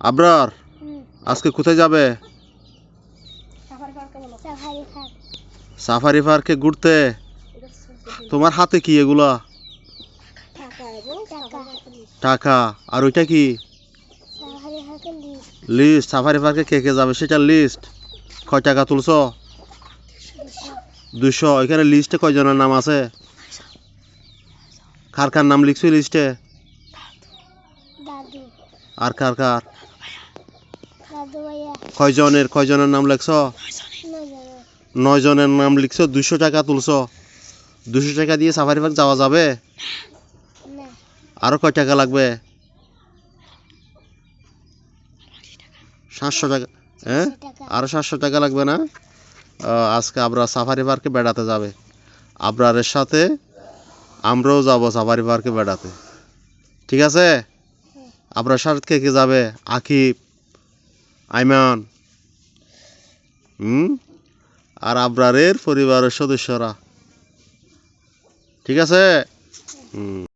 আবরার আজকে কোথায় যাবে? সাফারি পার্কে ঘুরতে। তোমার হাতে কি এগুলা? টাকা। আর ওইটা কি? লিস্ট। সাফারি পার্কে কে কে যাবে সেটা লিস্ট। কয় টাকা তুলছো? 200। এখানে লিস্টে কয়জনের নাম আছে? কার কার নাম লিখছো লিস্টে? আর কার কার? কয়জনের নাম লিখছো? 9 জনের নাম লিখছো। 200 টাকা তুলছো। 200 টাকা দিয়ে সাফারি পার্ক যাওয়া যাবে? আরো কয় টাকা লাগবে? 700 টাকা। হ্যাঁ, আরো 700 টাকা লাগবে না? আজকে আমরা সাফারি পার্কে বেড়াতে যাবে। আবরারের সাথে আমরাও যাব সাফারি পার্কে বেড়াতে। ঠিক আছে? আবরার সাথে কে কে যাবে? আকিব, আইমান, আর আবরারের পরিবারের সদস্যরা। ঠিক আছে?